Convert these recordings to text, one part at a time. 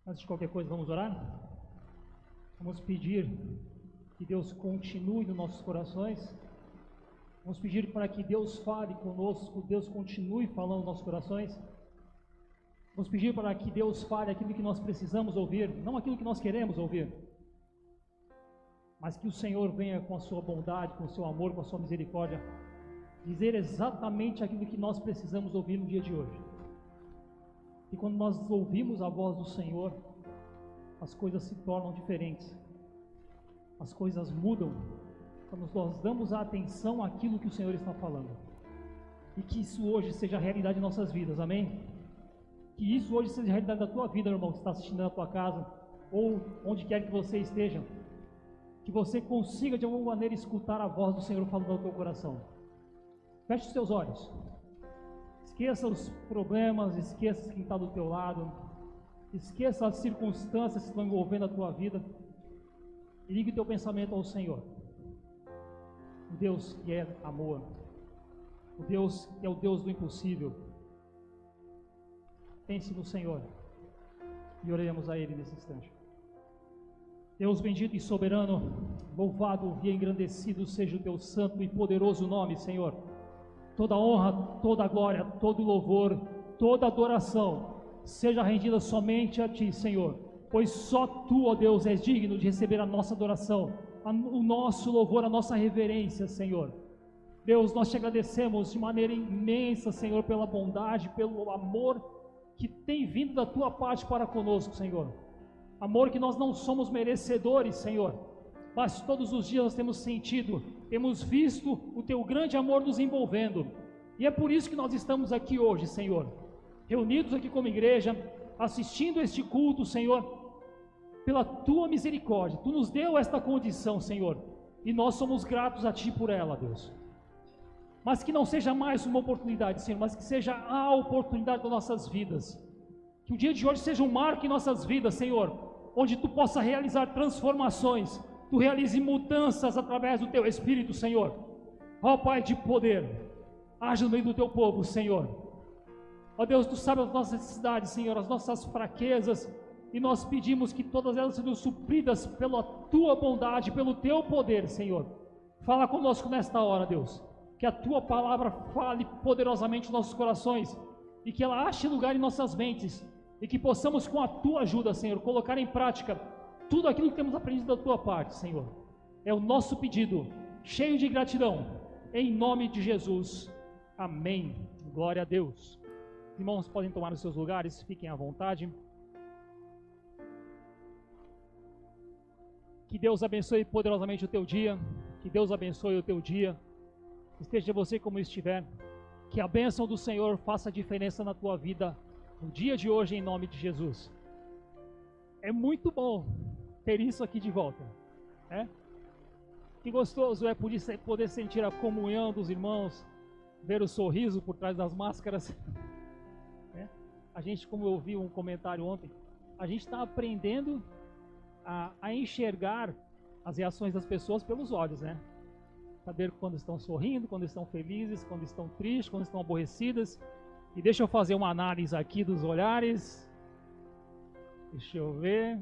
Antes de qualquer coisa, vamos orar? Vamos pedir que Deus continue nos nossos corações. Vamos pedir para que Deus fale conosco, Deus continue falando nos nossos corações. Vamos pedir para que Deus fale aquilo que nós precisamos ouvir, não aquilo que nós queremos ouvir. Mas que o Senhor venha com a sua bondade, com o seu amor, com a sua misericórdia, dizer exatamente aquilo que nós precisamos ouvir no dia de hoje. E quando nós ouvimos a voz do Senhor, as coisas se tornam diferentes, as coisas mudam, quando nós damos a atenção àquilo que o Senhor está falando. E que isso hoje seja a realidade de nossas vidas, amém? Que isso hoje seja a realidade da tua vida, meu irmão, que está assistindo na tua casa, ou onde quer que você esteja. Que você consiga de alguma maneira escutar a voz do Senhor falando no teu coração. Feche os teus olhos. Esqueça os problemas, esqueça quem está do teu lado, esqueça as circunstâncias que estão envolvendo a tua vida e ligue o teu pensamento ao Senhor. O Deus que é amor, o Deus que é o Deus do impossível. Pense no Senhor e oremos a Ele nesse instante. Deus bendito e soberano, louvado e engrandecido seja o teu santo e poderoso nome, Senhor. Toda honra, toda glória, todo louvor, toda adoração seja rendida somente a Ti, Senhor, pois só Tu, ó Deus, és digno de receber a nossa adoração, o nosso louvor, a nossa reverência, Senhor. Deus, nós Te agradecemos de maneira imensa, Senhor, pela bondade, pelo amor que tem vindo da Tua parte para conosco, Senhor. Amor que nós não somos merecedores, Senhor, mas todos os dias nós temos sentido, temos visto o Teu grande amor nos envolvendo, e é por isso que nós estamos aqui hoje, Senhor, reunidos aqui como igreja, assistindo este culto, Senhor, pela Tua misericórdia. Tu nos deu esta condição, Senhor, e nós somos gratos a Ti por ela, Deus. Mas que não seja mais uma oportunidade, Senhor, mas que seja a oportunidade das nossas vidas, que o dia de hoje seja um marco em nossas vidas, Senhor, onde Tu possa realizar transformações, Tu realize mudanças através do Teu Espírito, Senhor. Ó Pai de poder, age no meio do Teu povo, Senhor. Ó Deus, Tu sabes as nossas necessidades, Senhor, as nossas fraquezas, e nós pedimos que todas elas sejam supridas pela Tua bondade, pelo Teu poder, Senhor. Fala conosco nesta hora, Deus, que a Tua palavra fale poderosamente em nossos corações, e que ela ache lugar em nossas mentes, e que possamos com a Tua ajuda, Senhor, colocar em prática tudo aquilo que temos aprendido da Tua parte, Senhor. É o nosso pedido, cheio de gratidão, em nome de Jesus, amém. Glória a Deus. Irmãos, podem tomar os seus lugares, fiquem à vontade. Que Deus abençoe poderosamente o teu dia, que Deus abençoe o teu dia, esteja você como estiver, que a bênção do Senhor faça diferença na tua vida, no dia de hoje, em nome de Jesus. É muito bom ter isso aqui de volta, né? Que gostoso é poder sentir a comunhão dos irmãos, ver o sorriso por trás das máscaras, né? A gente, como eu ouvi um comentário ontem, a gente está aprendendo a enxergar as reações das pessoas pelos olhos, né? Saber quando estão sorrindo, quando estão felizes, quando estão tristes, quando estão aborrecidas. E deixa eu fazer uma análise aqui dos olhares. Deixa eu ver.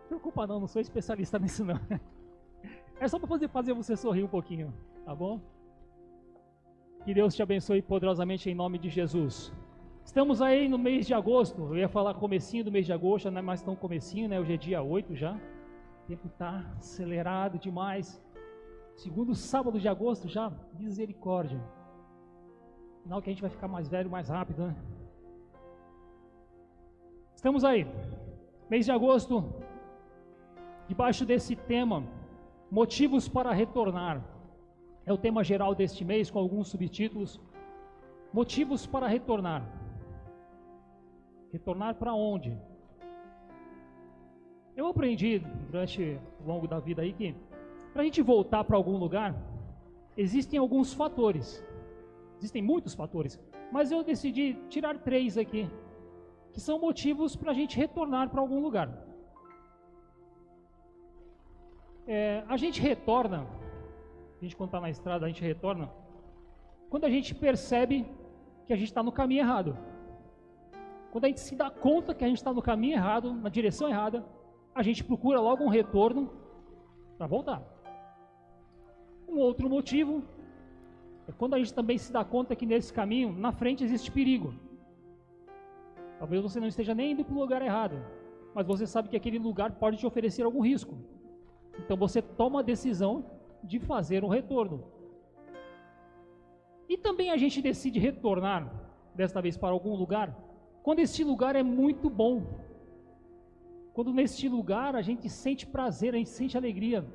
Não preocupa não sou especialista nisso não. É só para fazer você sorrir um pouquinho, tá bom? Que Deus te abençoe poderosamente em nome de Jesus. Estamos aí no mês de agosto. Eu ia falar comecinho do mês de agosto, não é mais tão comecinho, né? Hoje é dia 8 já. O tempo está acelerado demais. Segundo sábado de agosto já, misericórdia. Sinal que a gente vai ficar mais velho, mais rápido, né? Estamos aí, mês de agosto, debaixo desse tema, motivos para retornar. É o tema geral deste mês, com alguns subtítulos. Motivos para retornar. Retornar para onde? Eu aprendi durante o longo da vida aí que para a gente voltar para algum lugar, existem alguns fatores. Existem muitos fatores, mas eu decidi tirar 3 aqui, que são motivos para a gente retornar para algum lugar. A gente retorna, a gente quando está na estrada, a gente retorna, quando a gente percebe que a gente está no caminho errado. quando a gente se dá conta que a gente está no caminho errado, na direção errada, a gente procura logo um retorno para voltar. Um outro motivo é quando a gente também se dá conta que nesse caminho, na frente existe perigo. Talvez você não esteja nem indo para o lugar errado, mas você sabe que aquele lugar pode te oferecer algum risco. Então você toma a decisão de fazer um retorno. E também a gente decide retornar, desta vez para algum lugar, quando este lugar é muito bom. Quando neste lugar a gente sente prazer, a gente sente alegria.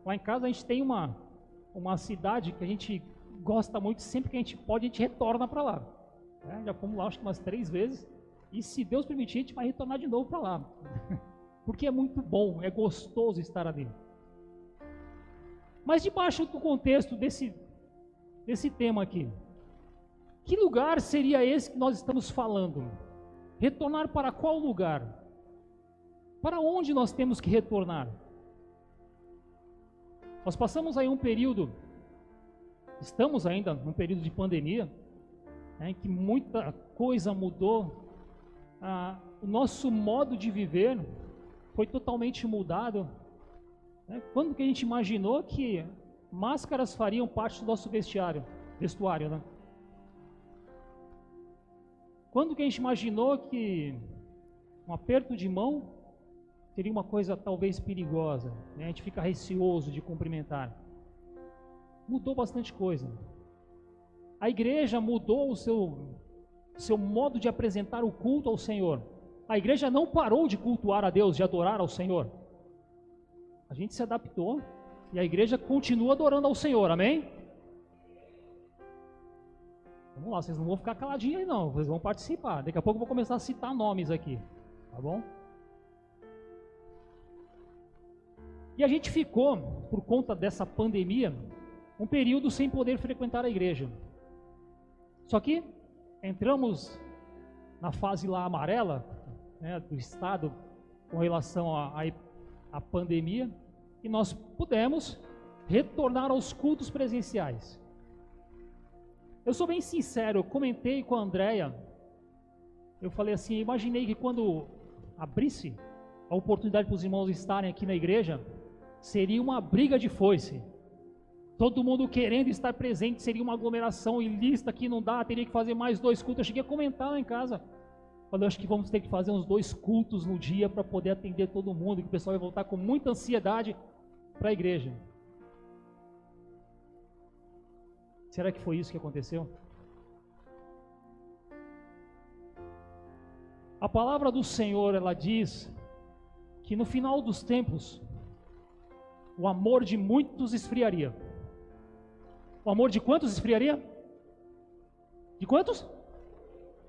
Lá em casa a gente tem uma cidade que a gente gosta muito, sempre que a gente pode a gente retorna para lá. Já fomos lá acho que umas 3 vezes, e se Deus permitir a gente vai retornar de novo para lá. Porque é muito bom, é gostoso estar ali. Mas debaixo do contexto desse tema aqui, que lugar seria esse que nós estamos falando? Retornar para qual lugar? Para onde nós temos que retornar? Nós passamos aí um período, estamos ainda num período de pandemia, em que muita coisa mudou, o nosso modo de viver foi totalmente mudado. Quando que a gente imaginou que máscaras fariam parte do nosso vestuário, né? Quando que a gente imaginou que um aperto de mão seria uma coisa talvez perigosa, né? A gente fica receoso de cumprimentar. Mudou bastante coisa. A igreja mudou o seu modo de apresentar o culto ao Senhor. A igreja não parou de cultuar a Deus, de adorar ao Senhor. A gente se adaptou e a igreja continua adorando ao Senhor, amém? Vamos lá, vocês não vão ficar caladinhos aí não, vocês vão participar. Daqui a pouco eu vou começar a citar nomes aqui, tá bom? E a gente ficou, por conta dessa pandemia, um período sem poder frequentar a igreja. Só que entramos na fase lá amarela, né, do estado com relação à pandemia, e nós pudemos retornar aos cultos presenciais. Eu sou bem sincero, eu comentei com a Andréia, eu falei assim, imaginei que quando abrisse a oportunidade para os irmãos estarem aqui na igreja, seria uma briga de foice. Todo mundo querendo estar presente, seria uma aglomeração e lista que não dá, teria que fazer mais 2 cultos. Eu cheguei a comentar lá em casa. Falei, acho que vamos ter que fazer uns 2 cultos no dia para poder atender todo mundo, que o pessoal vai voltar com muita ansiedade para a igreja. Será que foi isso que aconteceu? A palavra do Senhor, ela diz que no final dos tempos, o amor de muitos esfriaria. O amor de quantos esfriaria? De quantos?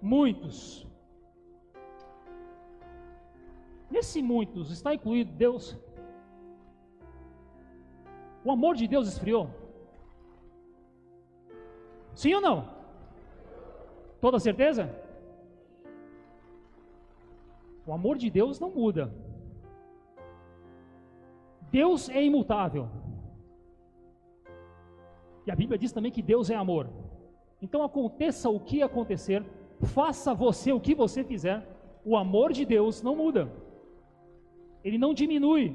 Muitos. Nesse muitos está incluído Deus. O amor de Deus esfriou? Sim ou não? Toda certeza? O amor de Deus não muda. Deus é imutável. E a Bíblia diz também que Deus é amor. Então aconteça o que acontecer, faça você o que você fizer, o amor de Deus não muda. Ele não diminui.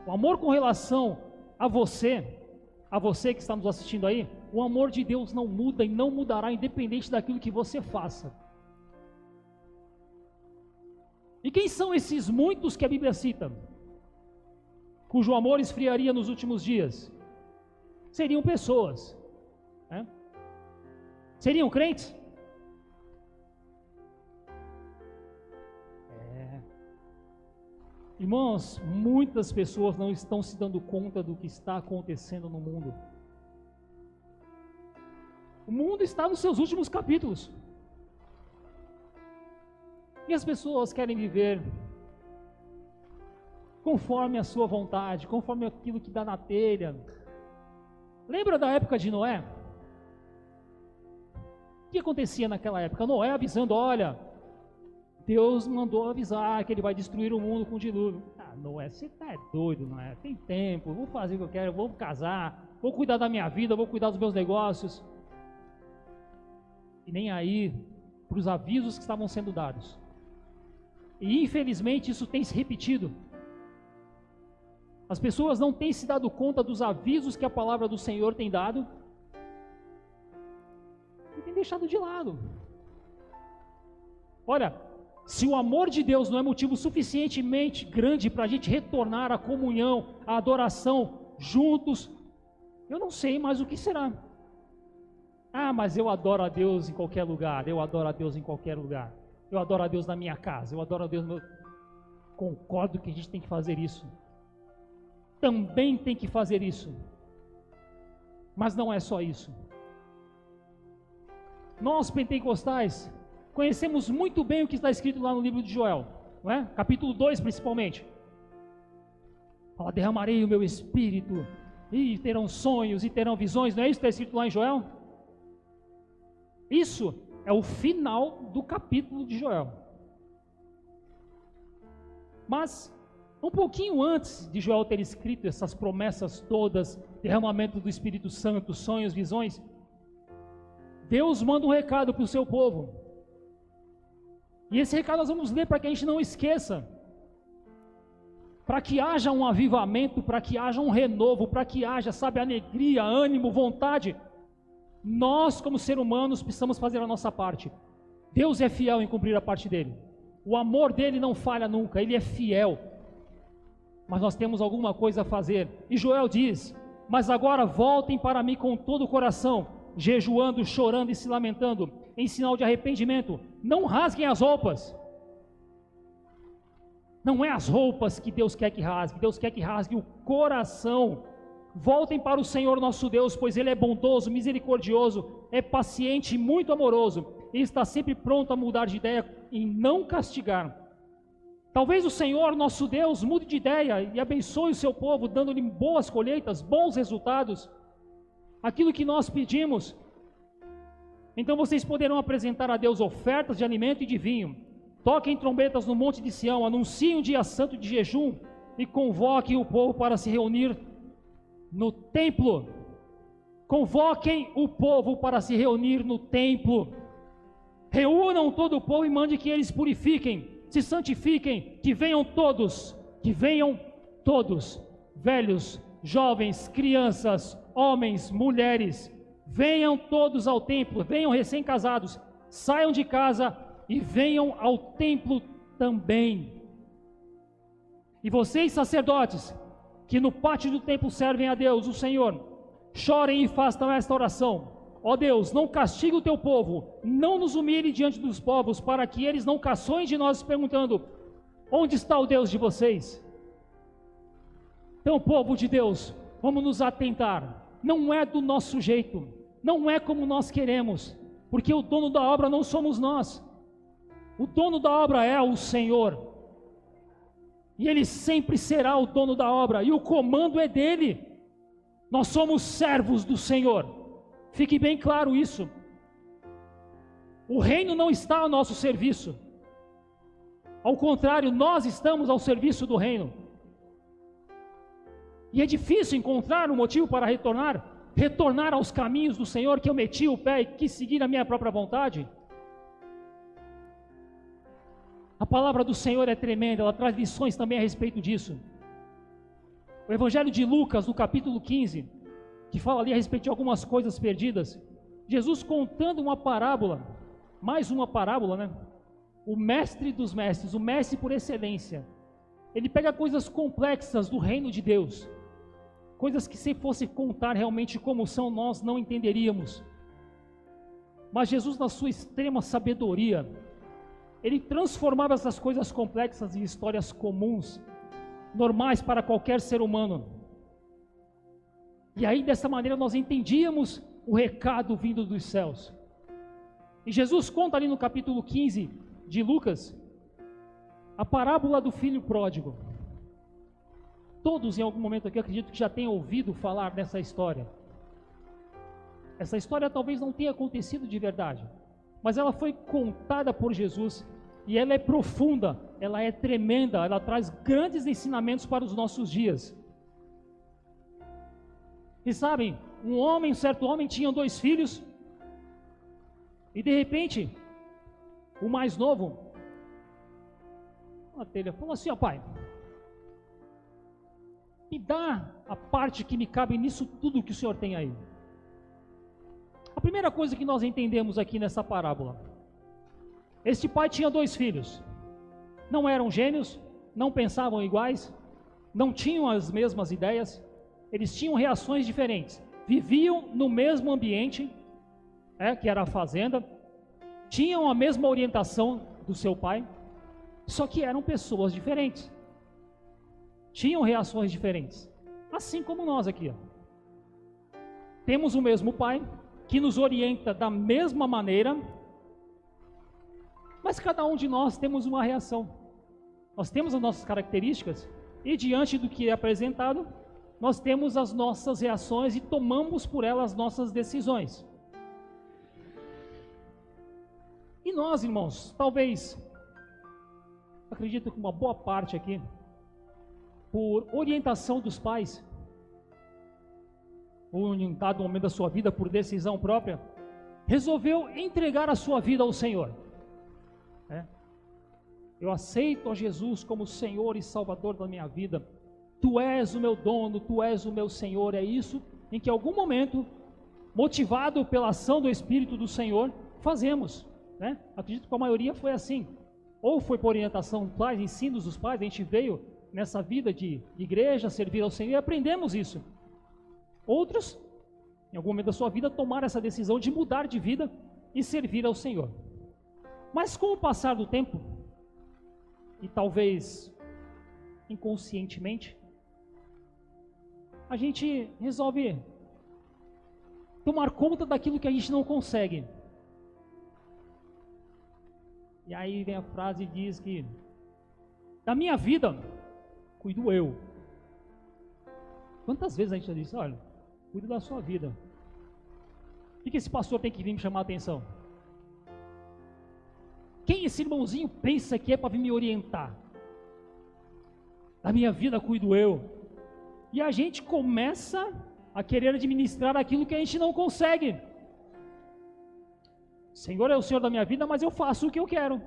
O amor com relação a você que está nos assistindo aí, o amor de Deus não muda e não mudará independente daquilo que você faça. E quem são esses muitos que a Bíblia cita? Cujo amor esfriaria nos últimos dias? Seriam pessoas, né? Seriam crentes? Irmãos, muitas pessoas não estão se dando conta do que está acontecendo no mundo. O mundo está nos seus últimos capítulos. E as pessoas querem viver conforme a sua vontade, conforme aquilo que dá na telha. Lembra da época de Noé? O que acontecia naquela época? Noé avisando, olha, Deus mandou avisar que ele vai destruir o mundo com o dilúvio. Noé, você está doido, Noé? Tem tempo, vou fazer o que eu quero, vou casar, vou cuidar da minha vida, vou cuidar dos meus negócios. E nem aí para os avisos que estavam sendo dados. E infelizmente isso tem se repetido. As pessoas não têm se dado conta dos avisos que a palavra do Senhor tem dado e tem deixado de lado. Olha, se o amor de Deus não é motivo suficientemente grande para a gente retornar à comunhão, à adoração juntos, eu não sei mais o que será. Ah, mas eu adoro a Deus em qualquer lugar, eu adoro a Deus em qualquer lugar, eu adoro a Deus na minha casa, eu adoro a Deus no meu... Concordo que a gente tem que fazer isso. Também tem que fazer isso. Mas não é só isso. Nós pentecostais conhecemos muito bem o que está escrito lá no livro de Joel, não é? Capítulo 2 principalmente. Fala, derramarei o meu espírito, e terão sonhos, e terão visões, não é isso que está escrito lá em Joel? Isso é o final do capítulo de Joel. Mas, um pouquinho antes de Joel ter escrito essas promessas todas, derramamento do Espírito Santo, sonhos, visões, Deus manda um recado para o seu povo. E esse recado nós vamos ler para que a gente não esqueça. Para que haja um avivamento, para que haja um renovo, para que haja, sabe, alegria, ânimo, vontade. Nós, como seres humanos, precisamos fazer a nossa parte. Deus é fiel em cumprir a parte dele. O amor dele não falha nunca, ele é fiel. Mas nós temos alguma coisa a fazer. E Joel diz, mas agora voltem para mim com todo o coração, jejuando, chorando e se lamentando, em sinal de arrependimento. Não rasguem as roupas. Não é as roupas que Deus quer que rasgue, Deus quer que rasgue o coração. Voltem para o Senhor nosso Deus, pois Ele é bondoso, misericordioso, é paciente e muito amoroso, e está sempre pronto a mudar de ideia e não castigar. Talvez o Senhor nosso Deus mude de ideia e abençoe o seu povo, dando-lhe boas colheitas, bons resultados, aquilo que nós pedimos. Então vocês poderão apresentar a Deus ofertas de alimento e de vinho. Toquem trombetas no monte de Sião, anunciem um dia santo de jejum e convoquem o povo para se reunir no templo. Convoquem o povo para se reunir no templo. Reúnam todo o povo e mande que eles purifiquem, se santifiquem, que venham todos, velhos, jovens, crianças, homens, mulheres, venham todos ao templo, venham recém-casados, saiam de casa e venham ao templo também. E vocês, sacerdotes, que no pátio do templo servem a Deus, o Senhor, chorem e façam esta oração: ó Deus, não castigue o teu povo, não nos humilhe diante dos povos, para que eles não caçoem de nós perguntando: onde está o Deus de vocês? Então, povo de Deus, vamos nos atentar. Não é do nosso jeito, não é como nós queremos, porque o dono da obra não somos nós. O dono da obra é o Senhor. E Ele sempre será o dono da obra, e o comando é dEle. Nós somos servos do Senhor. Fique bem claro isso. O reino não está ao nosso serviço. Ao contrário, nós estamos ao serviço do reino. E é difícil encontrar um motivo para retornar aos caminhos do Senhor, que eu meti o pé e quis seguir a minha própria vontade. A palavra do Senhor é tremenda, ela traz lições também a respeito disso. O Evangelho de Lucas, no capítulo 15, que fala ali a respeito de algumas coisas perdidas, Jesus contando uma parábola, mais uma parábola, né? O mestre dos mestres, o mestre por excelência, ele pega coisas complexas do reino de Deus, coisas que se fosse contar realmente como são, nós não entenderíamos. Mas Jesus, na sua extrema sabedoria, Ele transformava essas coisas complexas em histórias comuns, normais para qualquer ser humano. E aí dessa maneira nós entendíamos o recado vindo dos céus. E Jesus conta ali no capítulo 15 de Lucas, a parábola do filho pródigo. Todos em algum momento aqui, acredito que já tenham ouvido falar dessa história. Essa história talvez não tenha acontecido de verdade, mas ela foi contada por Jesus, e ela é profunda, ela é tremenda, ela traz grandes ensinamentos para os nossos dias. E sabem, um certo homem tinha 2 filhos, e de repente, o mais novo, uma telha, falou assim: ó pai, me dá a parte que me cabe nisso tudo que o senhor tem aí. A primeira coisa que nós entendemos aqui nessa parábola, este pai tinha 2 filhos, não eram gêmeos, não pensavam iguais, não tinham as mesmas ideias, eles tinham reações diferentes, viviam no mesmo ambiente, que era a fazenda, tinham a mesma orientação do seu pai, só que eram pessoas diferentes, tinham reações diferentes, assim como nós aqui, ó. Temos o mesmo pai, que nos orienta da mesma maneira, mas cada um de nós temos uma reação, nós temos as nossas características, e diante do que é apresentado, nós temos as nossas reações e tomamos por elas as nossas decisões. E nós, irmãos, talvez, acredito que uma boa parte aqui, por orientação dos pais, ou em um dado momento da sua vida, por decisão própria, resolveu entregar a sua vida ao Senhor. Eu aceito a Jesus como Senhor e Salvador da minha vida. Tu és o meu dono, Tu és o meu Senhor. É isso em que em algum momento, motivado pela ação do Espírito do Senhor, fazemos. Acredito que a maioria foi assim. Ou foi por orientação dos pais, ensinos dos pais, a gente veio nessa vida de igreja, servir ao Senhor e aprendemos isso. Outros, em algum momento da sua vida, tomaram essa decisão de mudar de vida e servir ao Senhor. Mas com o passar do tempo, e talvez inconscientemente, a gente resolve tomar conta daquilo que a gente não consegue. E aí vem a frase e diz que da minha vida cuido eu. Quantas vezes a gente já disse: olha, cuida da sua vida. O que esse pastor tem que vir me chamar a atenção? Quem esse irmãozinho pensa que é para vir me orientar? Da minha vida cuido eu. E a gente começa a querer administrar aquilo que a gente não consegue. O Senhor é o Senhor da minha vida, mas eu faço o que eu quero.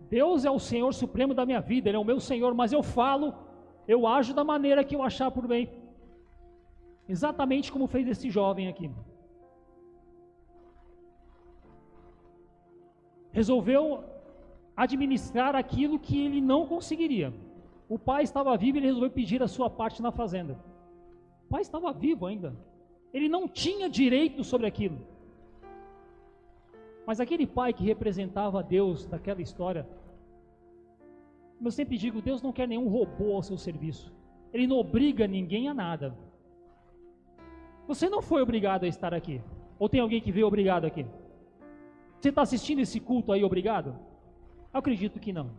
Deus é o Senhor supremo da minha vida, Ele é o meu Senhor, mas eu falo, eu ajo da maneira que eu achar por bem. Exatamente como fez esse jovem aqui. Resolveu administrar aquilo que ele não conseguiria. O pai estava vivo e ele resolveu pedir a sua parte na fazenda. O pai estava vivo ainda. Ele não tinha direito sobre aquilo. Mas aquele pai que representava Deus daquela história, eu sempre digo, Deus não quer nenhum robô ao seu serviço. Ele não obriga ninguém a nada. Você não foi obrigado a estar aqui. Ou tem alguém que veio obrigado aqui? Você está assistindo esse culto aí obrigado? Eu acredito que não.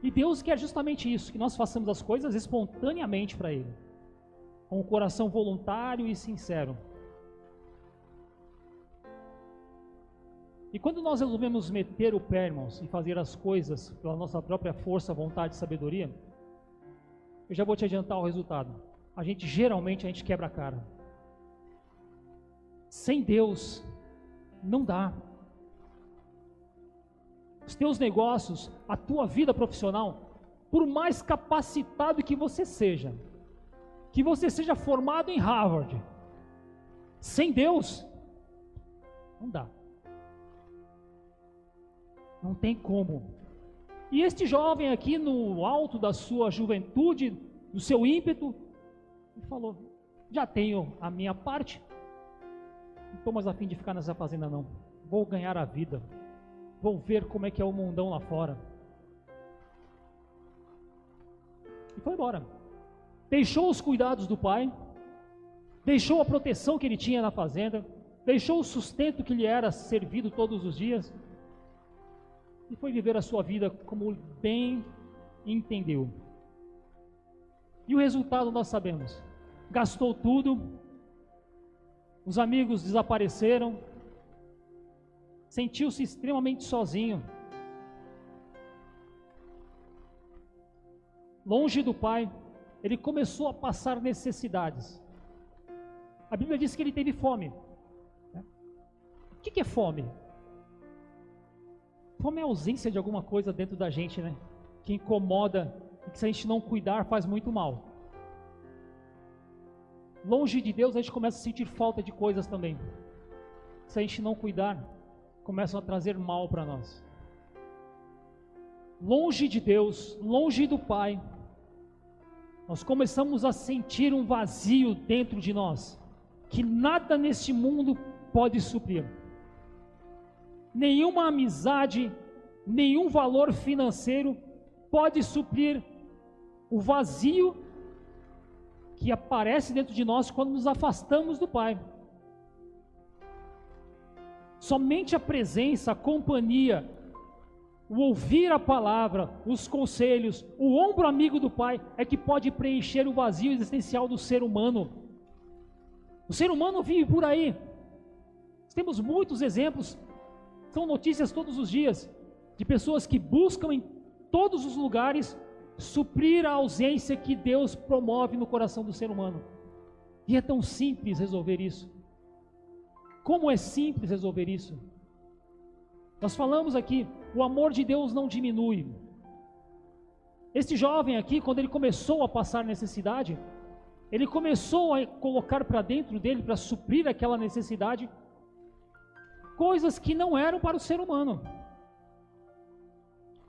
E Deus quer justamente isso, que nós façamos as coisas espontaneamente para Ele, com o coração voluntário e sincero. E quando nós resolvemos meter o pé, irmãos, e fazer as coisas pela nossa própria força, vontade e sabedoria, eu já vou te adiantar o resultado. Geralmente a gente quebra a cara. Sem Deus, não dá. Os teus negócios, a tua vida profissional, por mais capacitado que você seja formado em Harvard, sem Deus, não dá. Não tem como. E este jovem aqui, no alto da sua juventude, do seu ímpeto, ele falou: já tenho a minha parte, não estou mais a fim de ficar nessa fazenda não, vou ganhar a vida, vou ver como é que é o mundão lá fora. E foi embora. Deixou os cuidados do pai, deixou a proteção que ele tinha na fazenda, deixou o sustento que lhe era servido todos os dias, e foi viver a sua vida como bem entendeu. E o resultado nós sabemos: gastou tudo, os amigos desapareceram, sentiu-se extremamente sozinho, longe do pai. Ele começou a passar necessidades. A Bíblia diz que ele teve fome. O que é fome? Fome é a ausência de alguma coisa dentro da gente, né? Que incomoda e que, se a gente não cuidar, faz muito mal. Longe de Deus, a gente começa a sentir falta de coisas também. Se a gente não cuidar, começam a trazer mal para nós. Longe de Deus, longe do Pai, nós começamos a sentir um vazio dentro de nós, que nada neste mundo pode suprir. Nenhuma amizade, nenhum valor financeiro pode suprir o vazio que aparece dentro de nós quando nos afastamos do Pai. Somente a presença, a companhia, o ouvir a palavra, os conselhos, o ombro amigo do Pai é que pode preencher o vazio existencial do ser humano. O ser humano vive por aí. Temos muitos exemplos, são notícias todos os dias, de pessoas que buscam em todos os lugares suprir a ausência que Deus promove no coração do ser humano. E é tão simples resolver isso. Como é simples resolver isso? Nós falamos aqui, o amor de Deus não diminui. Este jovem aqui, quando ele começou a passar necessidade, ele começou a colocar para dentro dele, para suprir aquela necessidade, coisas que não eram para o ser humano.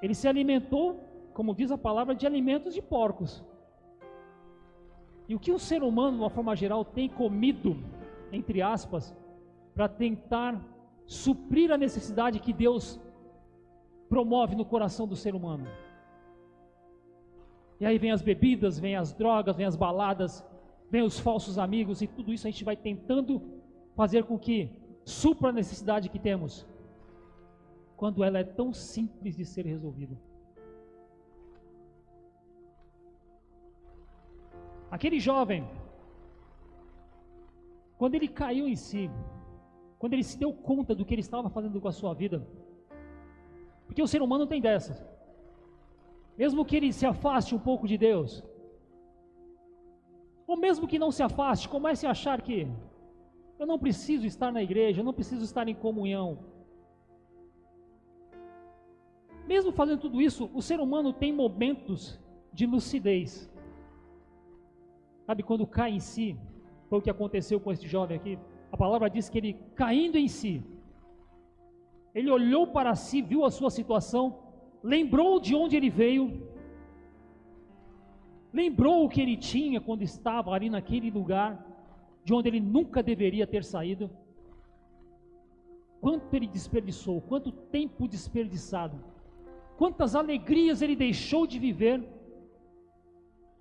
Ele se alimentou, como diz a palavra, de alimentos de porcos. E o que o ser humano, de uma forma geral, tem comido, entre aspas, para tentar suprir a necessidade que Deus promove no coração do ser humano? E aí vem as bebidas, vem as drogas, vem as baladas, vem os falsos amigos, e tudo isso a gente vai tentando fazer com que supra a necessidade que temos, quando ela é tão simples de ser resolvida. Aquele jovem, quando ele caiu em si, quando ele se deu conta do que ele estava fazendo com a sua vida, porque o ser humano tem dessas, mesmo que ele se afaste um pouco de Deus, ou mesmo que não se afaste, comece a achar que eu não preciso estar na igreja, eu não preciso estar em comunhão. Mesmo fazendo tudo isso, o ser humano tem momentos de lucidez. Sabe, quando cai em si, foi o que aconteceu com este jovem aqui. A palavra diz que ele, caindo em si, ele olhou para si, viu a sua situação, lembrou de onde ele veio, lembrou o que ele tinha quando estava ali naquele lugar, de onde ele nunca deveria ter saído. Quanto ele desperdiçou, quanto tempo desperdiçado, quantas alegrias ele deixou de viver,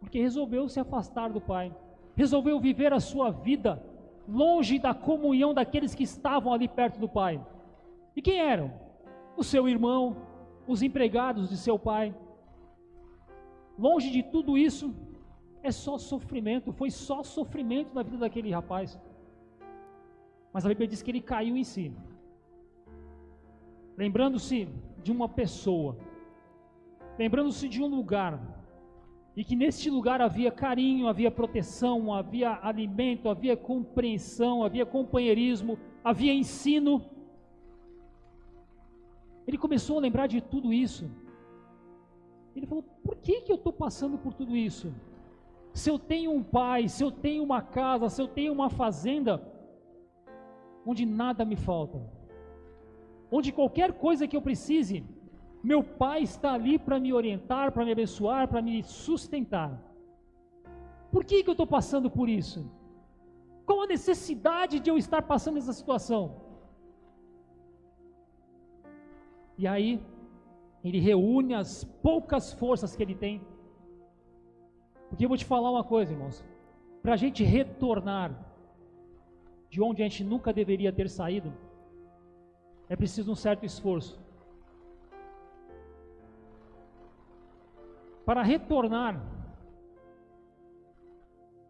porque resolveu se afastar do Pai, resolveu viver a sua vida longe da comunhão daqueles que estavam ali perto do Pai. E quem eram? O seu irmão, os empregados de seu pai. Longe de tudo isso, é só sofrimento, foi só sofrimento na vida daquele rapaz. Mas a Bíblia diz que ele caiu em si, lembrando-se de uma pessoa, lembrando-se de um lugar, e que neste lugar havia carinho, havia proteção, havia alimento, havia compreensão, havia companheirismo, havia ensino. Ele começou a lembrar de tudo isso. Ele falou, por que eu estou passando por tudo isso? Se eu tenho um pai, se eu tenho uma casa, se eu tenho uma fazenda, onde nada me falta, onde qualquer coisa que eu precise, meu pai está ali para me orientar, para me abençoar, para me sustentar. Por que eu estou passando por isso? Qual a necessidade de eu estar passando essa situação? E aí, ele reúne as poucas forças que ele tem. Porque eu vou te falar uma coisa, irmãos, para a gente retornar de onde a gente nunca deveria ter saído, é preciso um certo esforço. Para retornar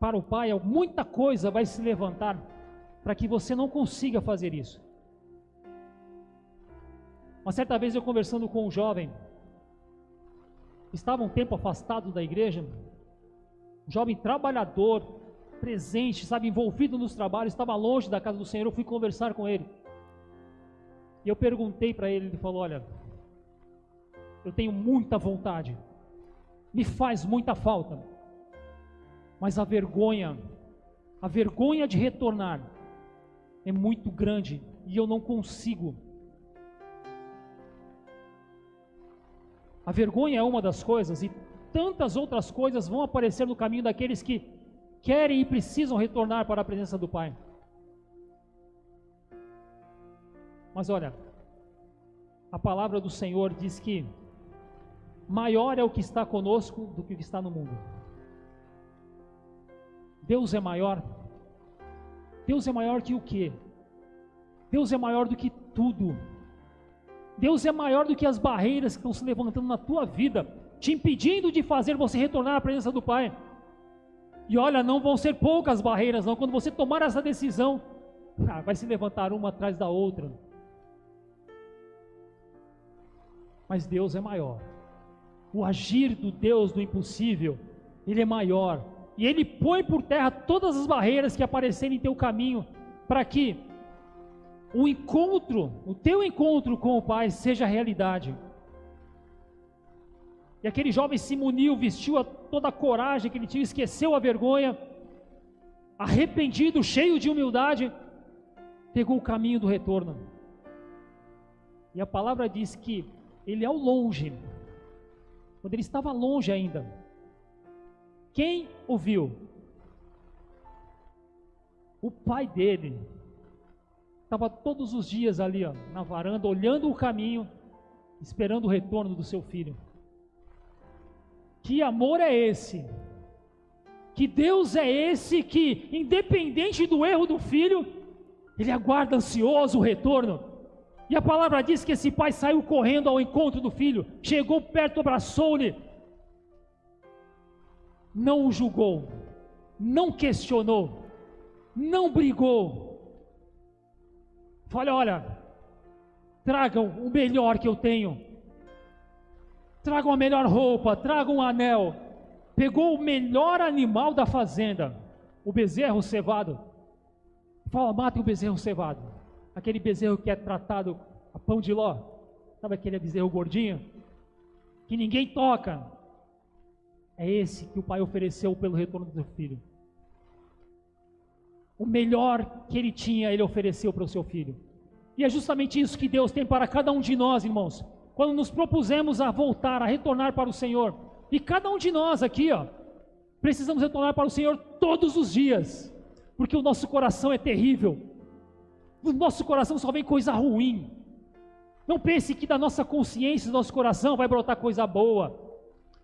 para o Pai, muita coisa vai se levantar para que você não consiga fazer isso. Uma certa vez eu conversando com um jovem, estava um tempo afastado da igreja, um jovem trabalhador, presente, sabe, envolvido nos trabalhos, estava longe da casa do Senhor. Eu fui conversar com ele. E eu perguntei para ele, ele falou: olha, eu tenho muita vontade, me faz muita falta, mas a vergonha de retornar é muito grande e eu não consigo. A vergonha é uma das coisas, e tantas outras coisas vão aparecer no caminho daqueles que querem e precisam retornar para a presença do Pai. Mas olha, a palavra do Senhor diz que maior é o que está conosco do que o que está no mundo. Deus é maior. Deus é maior que o quê? Deus é maior do que tudo. Deus é maior do que as barreiras que estão se levantando na tua vida, te impedindo de fazer você retornar à presença do Pai. E olha, não vão ser poucas barreiras não, quando você tomar essa decisão, vai se levantar uma atrás da outra. Mas Deus é maior. O agir do Deus do impossível, Ele é maior. E Ele põe por terra todas as barreiras que aparecerem em teu caminho, para que o teu encontro com o Pai seja realidade. E aquele jovem se muniu, vestiu toda a coragem que ele tinha, esqueceu a vergonha, arrependido, cheio de humildade, pegou o caminho do retorno. E a palavra diz que ele ao longe, quando ele estava longe ainda, quem o viu? O pai dele estava todos os dias ali, na varanda, olhando o caminho, esperando o retorno do seu filho. Que amor é esse? Que Deus é esse que, independente do erro do filho, Ele aguarda ansioso o retorno? E a palavra diz que esse pai saiu correndo ao encontro do filho, chegou perto, abraçou-lhe, não o julgou, não questionou, não brigou. Falei: olha, tragam o melhor que eu tenho, tragam a melhor roupa, tragam um anel. Pegou o melhor animal da fazenda, o bezerro cevado. Fala: matem o bezerro cevado. Aquele bezerro que é tratado a pão de ló. Sabe aquele bezerro gordinho? Que ninguém toca. É esse que o pai ofereceu pelo retorno do seu filho. O melhor que ele tinha, ele ofereceu para o seu filho. E é justamente isso que Deus tem para cada um de nós, irmãos. Quando nos propusemos a voltar, a retornar para o Senhor. E cada um de nós aqui, precisamos retornar para o Senhor todos os dias. Porque o nosso coração é terrível. No nosso coração só vem coisa ruim. Não pense que da nossa consciência, do nosso coração vai brotar coisa boa.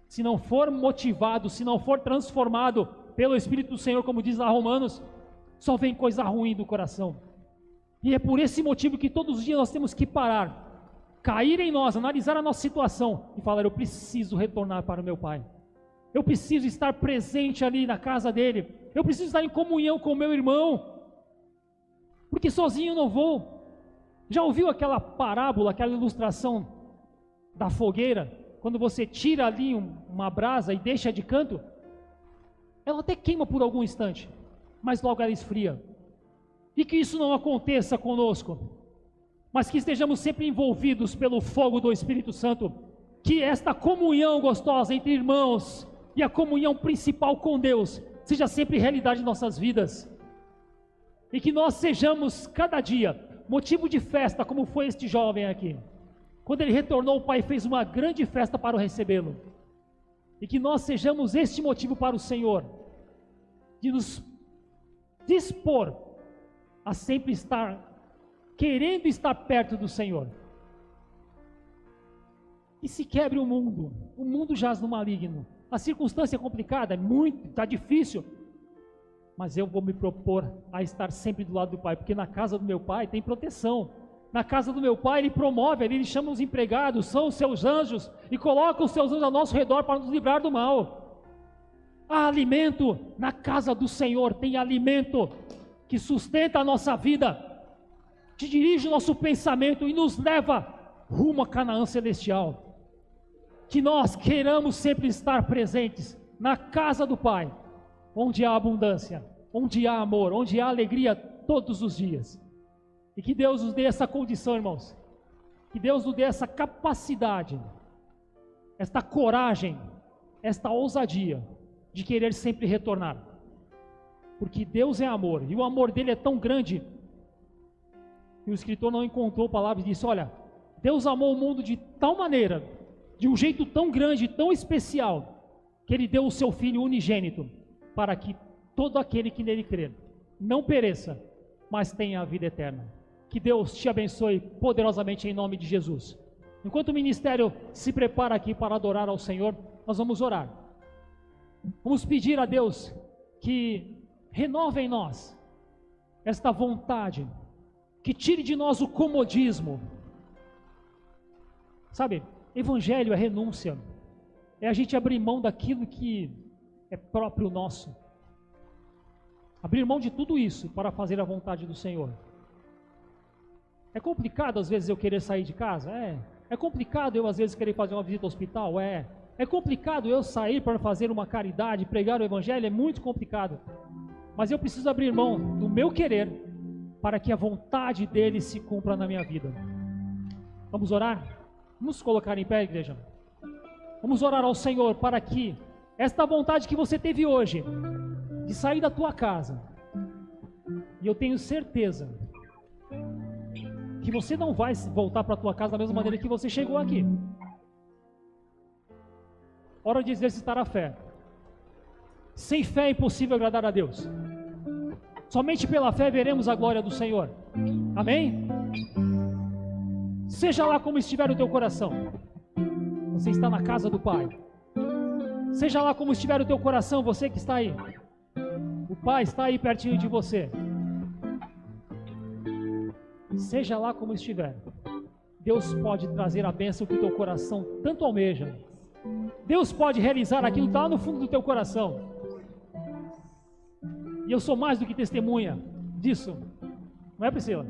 Se não for motivado, se não for transformado pelo Espírito do Senhor, como diz lá Romanos, só vem coisa ruim do coração. E é por esse motivo que todos os dias nós temos que parar, cair em nós, analisar a nossa situação e falar: eu preciso retornar para o meu Pai. Eu preciso estar presente ali na casa dele. Eu preciso estar em comunhão com o meu irmão. Porque sozinho eu não vou. Já ouviu aquela parábola, aquela ilustração da fogueira? Quando você tira ali uma brasa e deixa de canto, ela até queima por algum instante, mas logo ela esfria. E que isso não aconteça conosco, mas que estejamos sempre envolvidos pelo fogo do Espírito Santo. Que esta comunhão gostosa entre irmãos e a comunhão principal com Deus seja sempre realidade em nossas vidas. E que nós sejamos cada dia motivo de festa, como foi este jovem aqui. Quando ele retornou, o pai fez uma grande festa para o recebê-lo. E que nós sejamos este motivo para o Senhor, de nos dispor a sempre estar, querendo estar perto do Senhor. E se quebre o mundo jaz no maligno. A circunstância é complicada, está difícil. Mas eu vou me propor a estar sempre do lado do Pai, porque na casa do meu Pai tem proteção. Na casa do meu Pai Ele promove, Ele chama os empregados, são os seus anjos, e coloca os seus anjos ao nosso redor para nos livrar do mal. Há alimento na casa do Senhor, tem alimento que sustenta a nossa vida, que dirige o nosso pensamento e nos leva rumo a Canaã celestial. Que nós queiramos sempre estar presentes na casa do Pai, onde há abundância, onde há amor, onde há alegria todos os dias. E que Deus nos dê essa condição, irmãos, Que Deus nos dê essa capacidade, esta coragem, esta ousadia de querer sempre retornar. Porque Deus é amor, e o amor dele é tão grande, que o escritor não encontrou palavras e disse: olha, Deus amou o mundo de tal maneira, de um jeito tão grande, tão especial, que ele deu o seu Filho unigênito, para que todo aquele que nele crer não pereça, mas tenha a vida eterna. Que Deus te abençoe poderosamente em nome de Jesus. Enquanto o ministério se prepara aqui para adorar ao Senhor, nós vamos orar. Vamos pedir a Deus que renove em nós esta vontade, que tire de nós o comodismo. Sabe, evangelho é renúncia, é a gente abrir mão daquilo que é próprio nosso, abrir mão de tudo isso para fazer a vontade do Senhor. É complicado às vezes eu querer sair de casa? É complicado eu às vezes querer fazer uma visita ao hospital? É complicado eu sair para fazer uma caridade, pregar o evangelho? É muito complicado. Mas eu preciso abrir mão do meu querer para que a vontade dele se cumpra na minha vida. Vamos orar? Vamos colocar em pé, igreja. Vamos orar ao Senhor para que esta vontade que você teve hoje, de sair da tua casa, e eu tenho certeza que você não vai voltar para a tua casa da mesma maneira que você chegou aqui. Hora de exercitar a fé. Sem fé é impossível agradar a Deus. Somente pela fé veremos a glória do Senhor. Amém? Seja lá como estiver o teu coração, você está na casa do Pai. Seja lá como estiver o teu coração, você que está aí, o Pai está aí pertinho de você. Seja lá como estiver, Deus pode trazer a bênção que o teu coração tanto almeja. Deus pode realizar aquilo que está no fundo do teu coração. E eu sou mais do que testemunha disso. Não é, Priscila?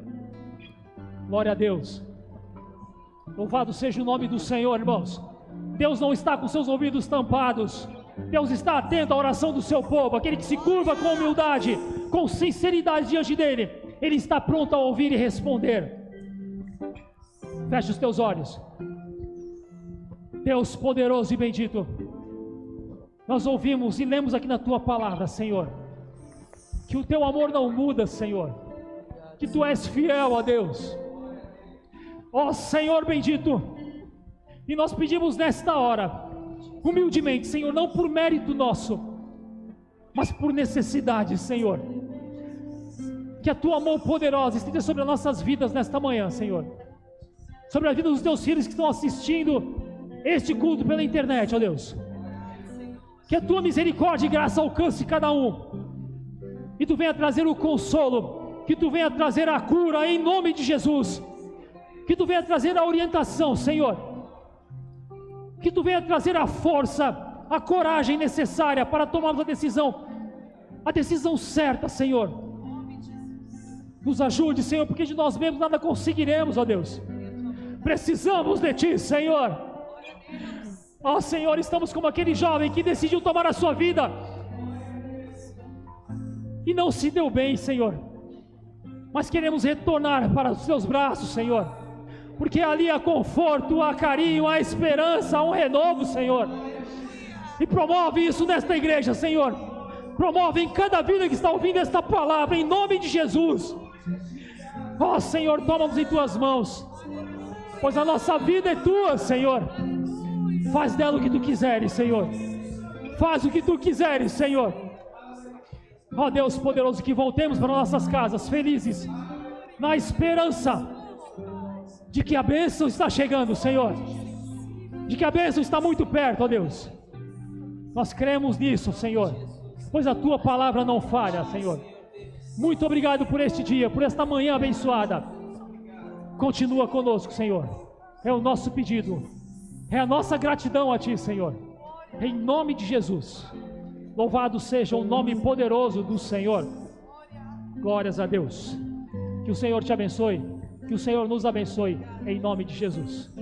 Glória a Deus. Louvado seja o nome do Senhor, irmãos. Deus não está com seus ouvidos tampados. Deus está atento à oração do seu povo. Aquele que se curva com humildade, com sinceridade diante dele, ele está pronto a ouvir e responder. Feche os teus olhos. Deus poderoso e bendito, nós ouvimos e lemos aqui na tua palavra, Senhor, que o teu amor não muda, Senhor, que tu és fiel a Deus. Ó Senhor bendito, e nós pedimos nesta hora, humildemente, Senhor, não por mérito nosso, mas por necessidade, Senhor, que a tua mão poderosa esteja sobre as nossas vidas nesta manhã, Senhor, sobre a vida dos teus filhos que estão assistindo este culto pela internet, ó Deus. Que a tua misericórdia e graça alcance cada um, e tu venha trazer o consolo, que tu venha trazer a cura em nome de Jesus, que tu venha trazer a orientação, Senhor, que tu venha trazer a força, a coragem necessária para tomarmos a decisão certa, Senhor. Nos ajude, Senhor, porque de nós mesmos nada conseguiremos, ó Deus. Precisamos de ti, Senhor. Ó Senhor, estamos como aquele jovem que decidiu tomar a sua vida e não se deu bem, Senhor, mas queremos retornar para os teus braços, Senhor, porque ali há conforto, há carinho, há esperança, há um renovo, Senhor. E promove isso nesta igreja, Senhor. Promove em cada vida que está ouvindo esta palavra, em nome de Jesus. Ó Senhor, toma-nos em tuas mãos, pois a nossa vida é tua, Senhor. Faz dela o que tu quiseres, Senhor. Faz o que tu quiseres, Senhor. Ó Deus poderoso, que voltemos para nossas casas felizes, na esperança de que a bênção está chegando, Senhor, de que a bênção está muito perto, ó Deus. Nós cremos nisso, Senhor, pois a tua palavra não falha, Senhor. Muito obrigado por este dia, por esta manhã abençoada. Continua conosco, Senhor. É o nosso pedido, é a nossa gratidão a ti, Senhor, em nome de Jesus. Louvado seja o nome poderoso do Senhor. Glórias a Deus. Que o Senhor te abençoe, que o Senhor nos abençoe, em nome de Jesus.